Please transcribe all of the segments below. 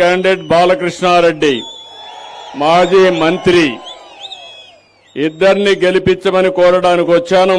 Candidate Balakrishna Reddy మాజీ మంత్రి ఇద్దరిని గెలిపించమని కోరడానికి వచ్చాను.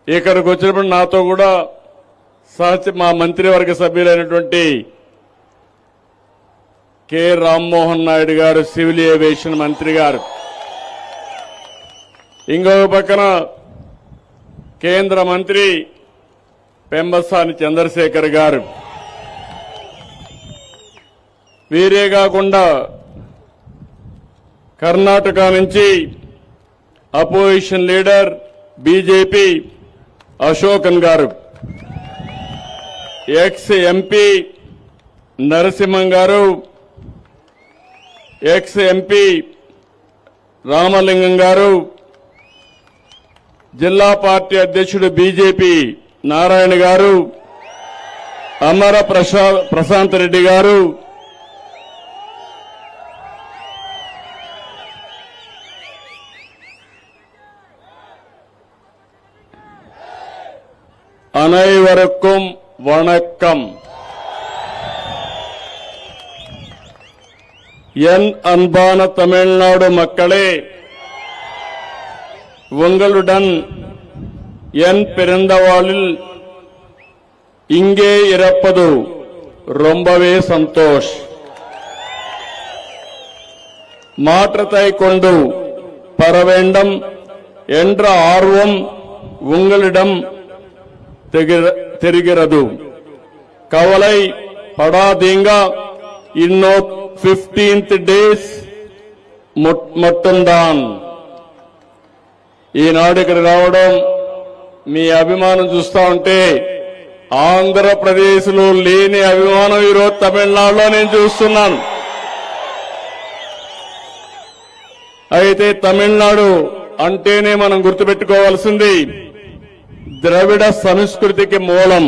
ఇక్కడికి వచ్చినప్పుడు నాతో కూడా మా మంత్రివర్గ సభ్యులైనటువంటి కె రామ్మోహన్ నాయుడు గారు, సివిల్ ఏవియేషన్ మంత్రి గారు, ఇంకొక పక్కన కేంద్ర మంత్రి పెంబసాని చంద్రశేఖర్ గారు, వీరే కాకుండా కర్ణాటక నుంచి అపోజిషన్ లీడర్ బీజేపీ అశోకన్ గారు, ఎక్స్ ఎంపీ నరసింహం గారు, ఎక్స్ ఎంపీ రామలింగం గారు, జిల్లా పార్టీ అధ్యక్షుడు బీజేపీ నారాయణ గారు, అమర ప్రశాంత్ రెడ్డి గారు, அனைவருக்கும் வணக்கம். என் அன்பான தமிழ்நாடு மக்களே, உங்களுடன் என் பிறந்த நாளில் இங்கே இருப்பது ரொம்பவே சந்தோஷ். மாற்றத்தை கொண்டு பெற வேண்டும் என்ற ஆர்வம் உங்களிடம் தெரிகிறது. கவலை படாதீங்க, இன்னும் 15th డేస్ மட்டும்தான். ఈనాడు ఇక్కడ రావడం, మీ అభిమానం చూస్తా ఉంటే ఆంధ్రప్రదేశ్ లో లేని అభిమానం ఈరోజు తమిళనాడులో నేను చూస్తున్నాను. అయితే తమిళనాడు అంటేనే మనం గుర్తుపెట్టుకోవాల్సింది ద్రవిడ సంస్కృతికి మూలం.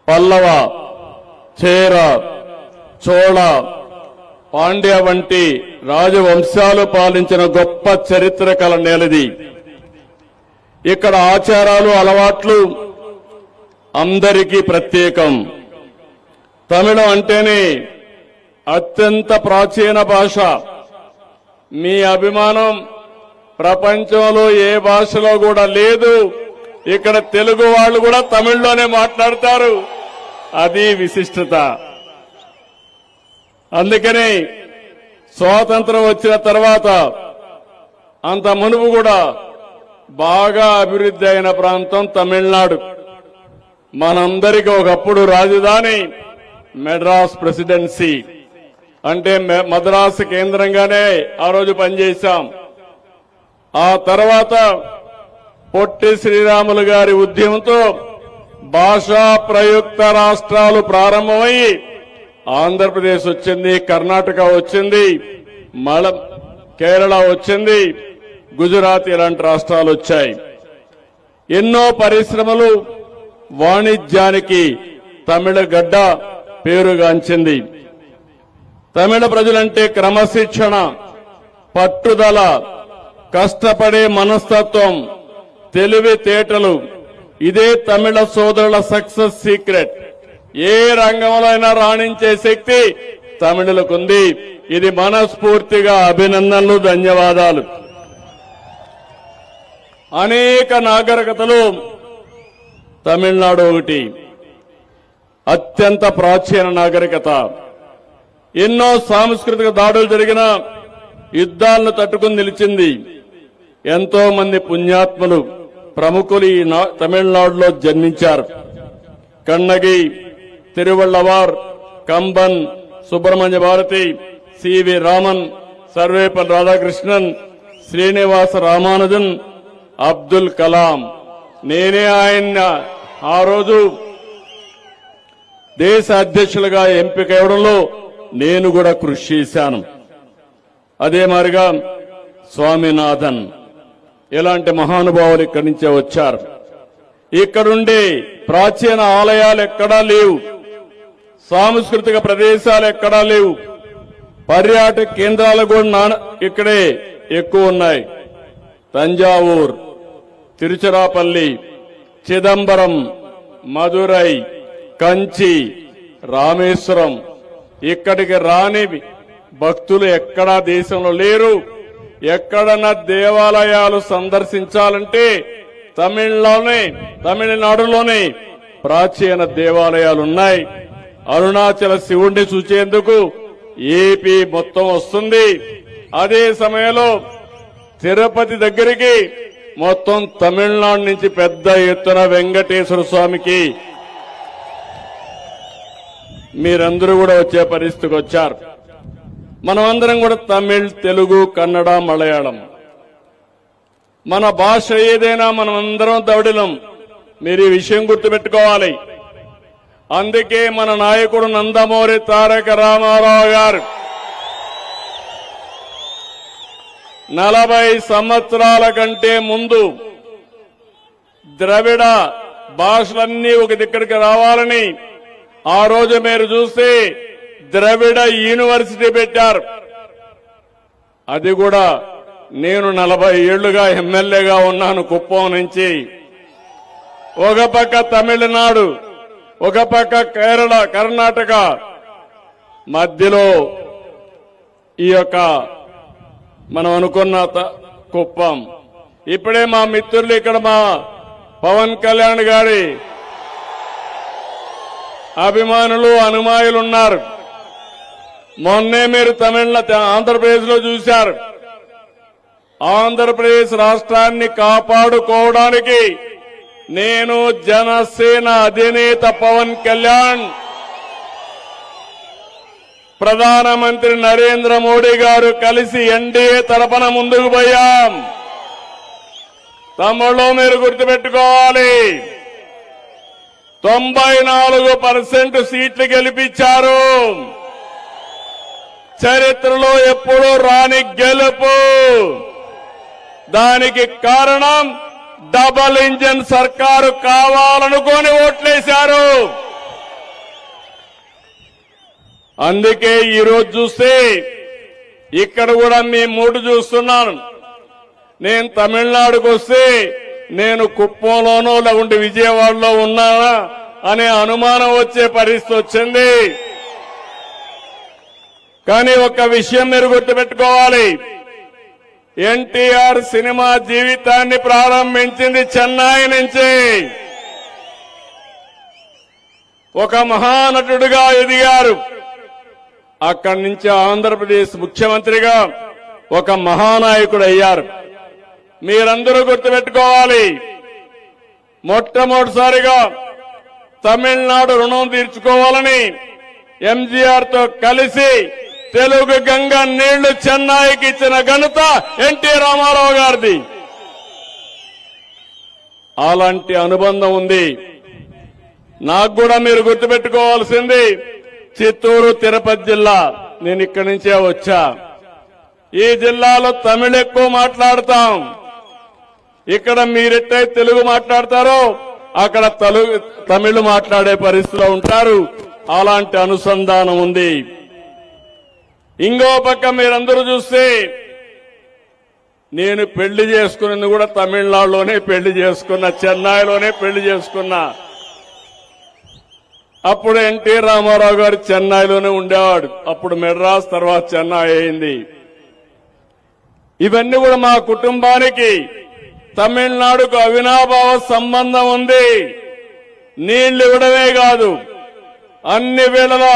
పల్లవ, చేర, చోళ, పాండ్య వంటి రాజవంశాలు పాలించిన గొప్ప చరిత్ర కల నేలది. ఇక్కడ ఆచారాలు, అలవాట్లు అందరికీ ప్రత్యేకం. తమిళం అంటేనే అత్యంత ప్రాచీన భాష. మీ అభిమానం ప్రపంచంలో ఏ భాషలో కూడా లేదు. ఇక్కడ తెలుగు వాళ్ళు కూడా తమిళ్లోనే మాట్లాడతారు. అది విశిష్టత. అందుకని స్వాతంత్రం వచ్చిన తర్వాత అంత మునుపు కూడా బాగా అభివృద్ధి అయిన ప్రాంతం తమిళనాడు. మనందరికీ ఒకప్పుడు రాజధాని మెడ్రాస్ ప్రెసిడెన్సీ, అంటే మద్రాసు కేంద్రంగానే ఆ రోజు పనిచేశాం. ఆ తర్వాత పొట్టి శ్రీరాములు గారి ఉద్యమంతో భాషా ప్రయుక్త రాష్ట్రాలు ప్రారంభమై ఆంధ్రప్రదేశ్ వచ్చింది, కర్ణాటక వచ్చింది, కేరళ వచ్చింది, గుజరాత్ ఇలాంటి రాష్ట్రాలు వచ్చాయి. ఎన్నో పరిశ్రమలు, వాణిజ్యానికి తమిళ గడ్డ పేరుగాంచింది. తమిళ ప్రజలంటే క్రమశిక్షణ, పట్టుదల, కష్టపడే మనస్తత్వం, తెలివితేటలు. ఇదే తమిళ సోదరుల సక్సెస్ సీక్రెట్. ఏ రంగంలో అయినా రాణించే శక్తి తమిళులకుంది. ఇది మనస్ఫూర్తిగా అభినందనలు, ధన్యవాదాలు. అనేక నాగరికతలు తమిళనాడు ఒకటి. అత్యంత ప్రాచీన నాగరికత. ఎన్నో సాంస్కృతిక దాడులు జరిగిన యుద్ధాలను తట్టుకుని నిలిచింది. ఎంతో మంది పుణ్యాత్ములు, ప్రముఖులు ఈ తమిళనాడులో జన్మించారు. కన్నగి, తిరువళ్ళవార్, కంబన్, సుబ్రహ్మణ్య భారతి, సివి రామన్, సర్వేపల్లి రాధాకృష్ణన్, శ్రీనివాస రామానుజన్, అబ్దుల్ కలాం. నేనే ఆయన ఆ రోజు దేశ అధ్యక్షులుగా ఎంపికవడంలో నేను కూడా కృషి చేశాను. అదే మాదిరిగా స్వామినాథన్, ఇలాంటి మహానుభావులు ఇక్కడి నుంచే వచ్చారు. ఇక్కడుండే ప్రాచీన ఆలయాలు ఎక్కడా లేవు, సాంస్కృతిక ప్రదేశాలు ఎక్కడా లేవు, పర్యాటక కేంద్రాలు కూడా ఇక్కడే ఎక్కువ ఉన్నాయి. తంజావూర్, తిరుచిరాపల్లి, చిదంబరం, మదురై, కంచి, రామేశ్వరం, ఇక్కడికి రాని భక్తులు ఎక్కడా దేశంలో లేరు. ఎక్కడన్నా దేవాలయాలు సందర్శించాలంటే తమిళనాడులోనే ప్రాచీన దేవాలయాలు ఉన్నాయి. అరుణాచల శివుణ్ణి చూచేందుకు ఏపీ మొత్తం వస్తుంది. అదే సమయంలో తిరుపతి దగ్గరికి మొత్తం తమిళనాడు నుంచి పెద్ద ఎత్తున వెంకటేశ్వర స్వామికి మీరందరూ కూడా వచ్చే పరిస్థితికి వచ్చారు. మనమందరం కూడా తమిళ్, తెలుగు, కన్నడ, మలయాళం మన భాష ఏదైనా మనమందరం దౌడిలం. మీరు ఈ విషయం గుర్తుపెట్టుకోవాలి. అందుకే మన నాయకుడు నందమూరి తారక రామారావు గారు 40 సంవత్సరాల కంటే ముందు ద్రవిడ భాషలన్నీ ఒక దగ్గరికి రావాలని ఆ రోజు మీరు చూస్తే ద్రవిడ యూనివర్సిటీ పెట్టారు. అది కూడా నేను 40 ఏళ్లుగా ఎమ్మెల్యేగా ఉన్నాను కుప్పం నుంచి. ఒక పక్క తమిళనాడు, ఒక పక్క కేరళ, కర్ణాటక, మధ్యలో ఈ యొక్క మనం అనుకున్న కుప్పం. ఇప్పుడే మా మిత్రులు ఇక్కడ మా పవన్ కళ్యాణ్ గారి అభిమానులు, అనుమాయులు ఉన్నారు. మొన్నే మీరు ఆంధ్రప్రదేశ్ లో చూశారు. ఆంధ్రప్రదేశ్ రాష్ట్రాన్ని కాపాడుకోవడానికి నేను జనసేన అధినేత పవన్ కళ్యాణ్, ప్రధానమంత్రి నరేంద్ర మోడీ గారు కలిసి ఎన్డీఏ తరపున ముందుకు పోయాం. తమ్ముళ్ళు మీరు గుర్తుపెట్టుకోవాలి, 94% సీట్లు గెలిపించారు. చరిత్రలో ఎప్పుడూ రాని గెలుపు. దానికి కారణం డబుల్ ఇంజన్ సర్కారు కావాలనుకొని ఓట్లేశారు. అందుకే ఈరోజు చూస్తే ఇక్కడ కూడా మీ మూడు చూస్తున్నాను. నేను తమిళనాడుకు వస్తే నేను కుప్పంలోనో లేకుంటే విజయవాడలో ఉన్నానా అనే అనుమానం వచ్చే పరిస్థితి వచ్చింది. కానీ ఒక విషయం మీరు గుర్తుపెట్టుకోవాలి, ఎన్టీఆర్ సినిమా జీవితాన్ని ప్రారంభించింది చెన్నై నుంచి. ఒక మహానటుడిగా ఎదిగారు. అక్కడి నుంచి ఆంధ్రప్రదేశ్ ముఖ్యమంత్రిగా ఒక మహానాయకుడు అయ్యారు. మీరందరూ గుర్తుపెట్టుకోవాలి, మొట్టమొదటిసారిగా తమిళనాడు రుణం తీర్చుకోవాలని ఎంజీఆర్ తో కలిసి తెలుగు గంగా నీళ్లు చెన్నైకి ఇచ్చిన ఘనత ఎన్టీ రామారావు గారిది. అలాంటి అనుబంధం ఉంది. నాకు కూడా మీరు గుర్తుపెట్టుకోవాల్సింది చిత్తూరు, తిరుపతి జిల్లా. నేను ఇక్కడి నుంచే వచ్చా. ఈ జిల్లాలో తమిళ ఎక్కువ మాట్లాడతాం. ఇక్కడ మీరెట్టై తెలుగు మాట్లాడతారో అక్కడ తమిళ మాట్లాడే పరిస్థితిలో ఉంటారు. అలాంటి అనుసంధానం ఉంది. ఇంకో పక్క మీరందరూ చూస్తే నేను పెళ్లి చేసుకున్నది కూడా తమిళనాడులోనే పెళ్లి చేసుకున్నా, చెన్నైలోనే పెళ్లి చేసుకున్నా. అప్పుడు ఎన్టీ రామారావు గారు చెన్నైలోనే ఉండేవాడు. అప్పుడు మెడ్రాస్, తర్వాత చెన్నై అయింది. ఇవన్నీ కూడా మా కుటుంబానికి తమిళనాడుకు అవినాభావ సంబంధం ఉంది. నీళ్లు ఇవ్వడమే కాదు, అన్ని వేళలా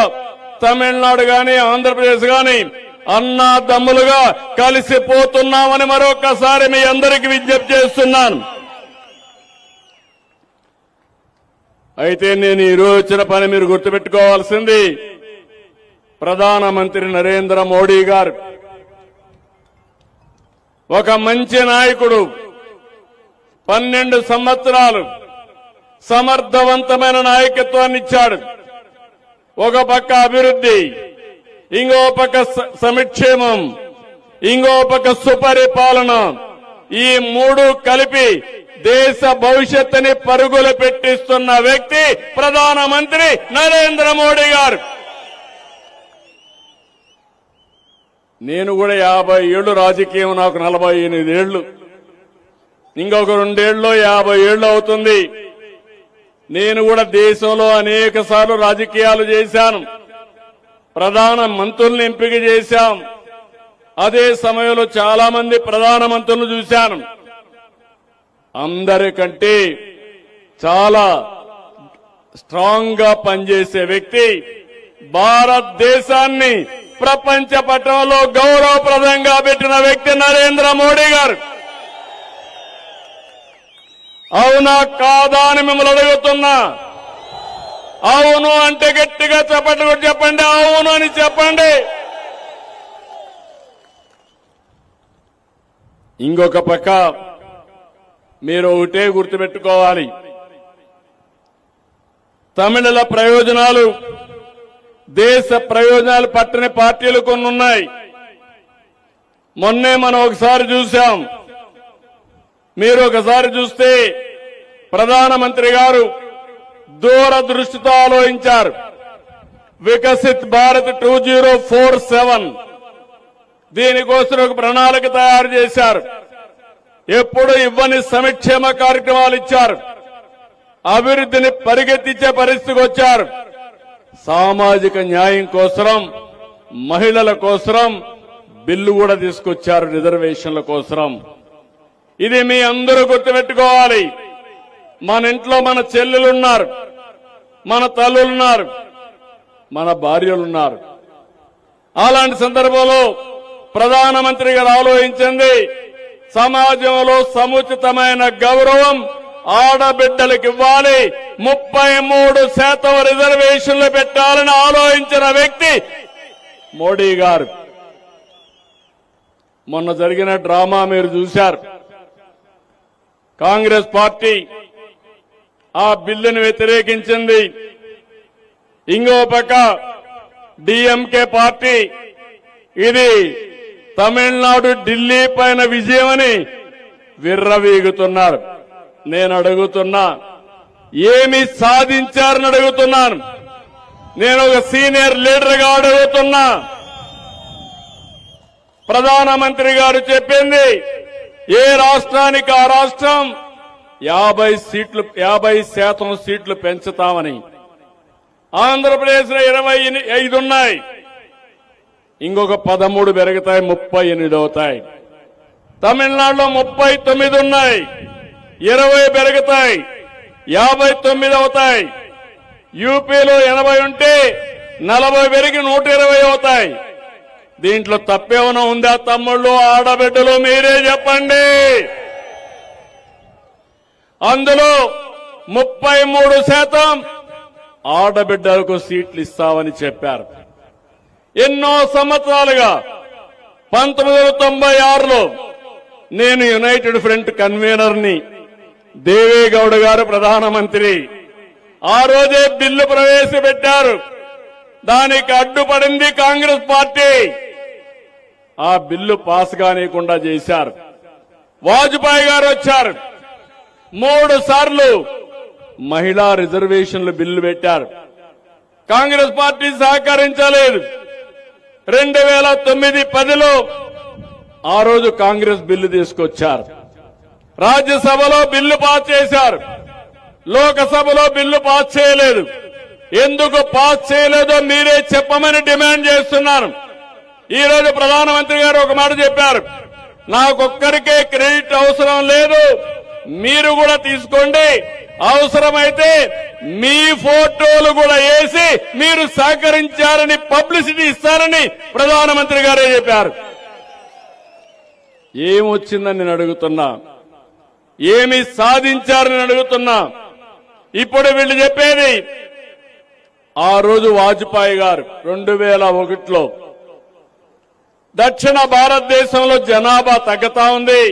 తమిళనాడు గాని ఆంధ్రప్రదేశ్ గాని అన్నా దమ్ములుగా కలిసిపోతున్నామని మరొకసారి మీ అందరికీ విజ్ఞప్తి చేస్తున్నాను. అయితే నేను ఈరోజు వచ్చిన పని మీరు గుర్తుపెట్టుకోవాల్సింది, ప్రధానమంత్రి నరేంద్ర మోడీ గారు ఒక మంచి నాయకుడు. 12 సంవత్సరాలు సమర్థవంతమైన నాయకత్వాన్ని ఇచ్చాడు. ఒక పక్క అభివృద్ధి, ఇంకో పక్క సంక్షేమం, ఇంకో పక్క సుపరిపాలన. ఈ మూడు కలిపి దేశ భవిష్యత్తుని పరుగులు పెట్టిస్తున్న వ్యక్తి ప్రధానమంత్రి నరేంద్ర మోడీ గారు. నేను కూడా 50 ఏళ్లు రాజకీయం, నాకు 48 ఏళ్లు. ఇంకొక 2 ఏళ్లలో 50 ఏళ్లు అవుతుంది. నేను కూడా దేశంలో అనేక సార్లు రాజకీయాలు చేశాను. ప్రధాన మంత్రుల్ని ఎంపిక చేశాం. అదే సమయంలో చాలా మంది ప్రధాన మంత్రులను చూశాను. అందరికంటే చాలా స్ట్రాంగ్ గా పనిచేసే వ్యక్తి, భారతదేశాన్ని ప్రపంచ పటంలో గౌరవప్రదంగా పెట్టిన వ్యక్తి నరేంద్ర మోడీ గారు. అవునా కాదా అని మిమ్మల్ని అడుగుతున్నా. అవును అంటే గట్టిగా చెప్పండి, చెప్పండి. అవును అని చెప్పండి. ఇంకొక పక్క మీరు ఒకటే గుర్తుపెట్టుకోవాలి, తమిళుల ప్రయోజనాలు, దేశ ప్రయోజనాలు పట్టని పార్టీలు కొన్ని ఉన్నాయి. మొన్నే మనం ఒకసారి చూశాం. మీరు ఒకసారి చూస్తే ప్రధానమంత్రి గారు దూరదృష్టితో ఆలోచించారు. వికసిత్ భారత్ 2047 దీనికోసం ఒక ప్రణాళిక తయారు చేశారు. ఎప్పుడు ఇవ్వని సంక్షేమ కార్యక్రమాలు ఇచ్చారు. అభివృద్ధిని పరిగెత్తించే పరిస్థితికి వచ్చారు. సామాజిక న్యాయం కోసం, మహిళల కోసం బిల్లు కూడా తీసుకొచ్చారు, రిజర్వేషన్ల కోసం. ఇది మీ అందరూ గుర్తుపెట్టుకోవాలి. మన ఇంట్లో మన చెల్లెలున్నారు, మన తల్లులున్నారు, మన భార్యలున్నారు. అలాంటి సందర్భంలో ప్రధానమంత్రి గారు ఆలోచించింది, సమాజంలో సముచితమైన గౌరవం ఆడబిడ్డలకు ఇవ్వాలి, 33% రిజర్వేషన్లు పెట్టాలని ఆలోచించిన వ్యక్తి మోడీ గారు. మొన్న జరిగిన డ్రామా మీరు చూశారు. కాంగ్రెస్ పార్టీ ఆ బిల్లును వ్యతిరేకించింది. ఇంకో పక్క డిఎంకే పార్టీ ఇది తమిళనాడు, ఢిల్లీ పైన విజయమని విర్రవీగుతున్నారు. నేను అడుగుతున్నా, ఏమి సాధించారని అడుగుతున్నాను. నేను ఒక సీనియర్ లీడర్ గా అడుగుతున్నా. ప్రధానమంత్రి గారు చెప్పింది, ఏ రాష్ట్రానికి ఆ రాష్ట్రం 50% సీట్లు పెంచుతామని. ఆంధ్రప్రదేశ్ లో 25 ఉన్నాయి, ఇంకొక 13 పెరుగుతాయి, 38 అవుతాయి. తమిళనాడులో 39 ఉన్నాయి, 20 పెరుగుతాయి, 59 అవుతాయి. యూపీలో 80 ఉంటే 40 పెరిగి 120 అవుతాయి. దీంట్లో తప్పేమైనా ఉందా తమ్ముళ్ళు, ఆడబిడ్డలు? మీరే చెప్పండి. అందులో 33% ఆడబిడ్డలకు సీట్లు ఇస్తామని చెప్పారు. ఎన్నో సంవత్సరాలుగా 1996లో నేను యునైటెడ్ ఫ్రంట్ కన్వీనర్ని, దేవేగౌడ గారు ప్రధానమంత్రి. ఆ రోజే బిల్లు ప్రవేశపెట్టారు. దానికి అడ్డుపడింది కాంగ్రెస్ పార్టీ. ఆ బిల్లు పాస్ కానీయకుండా చేశారు. వాజ్పేయి గారు వచ్చారు, 3 సార్లు మహిళా రిజర్వేషన్లు బిల్లు పెట్టారు. కాంగ్రెస్ పార్టీ సహకరించలేదు. 2009-10లో ఆ రోజు కాంగ్రెస్ బిల్లు తీసుకొచ్చారు. రాజ్యసభలో బిల్లు పాస్ చేశారు, లోకసభలో బిల్లు పాస్ చేయలేదు. ఎందుకు పాస్ చేయలేదో మీరే చెప్పమని డిమాండ్ చేస్తున్నాను. ఈ రోజు ప్రధానమంత్రి గారు ఒక మాట చెప్పారు, నాకొక్కరికే క్రెడిట్ అవసరం లేదు, మీరు కూడా తీసుకోండి, అవసరమైతే మీ ఫోటోలు కూడా వేసి మీరు సహకరించారని పబ్లిసిటీ ఇస్తారని ప్రధానమంత్రి గారే చెప్పారు. ఏమొచ్చిందని నేను అడుగుతున్నా, ఏమి సాధించారని అడుగుతున్నా. ఇప్పుడు వీళ్ళు చెప్పేది, ఆ రోజు వాజ్పేయి గారు 2001లో దక్షిణ భారతదేశంలో జనాభా తగ్గుతా ఉంది,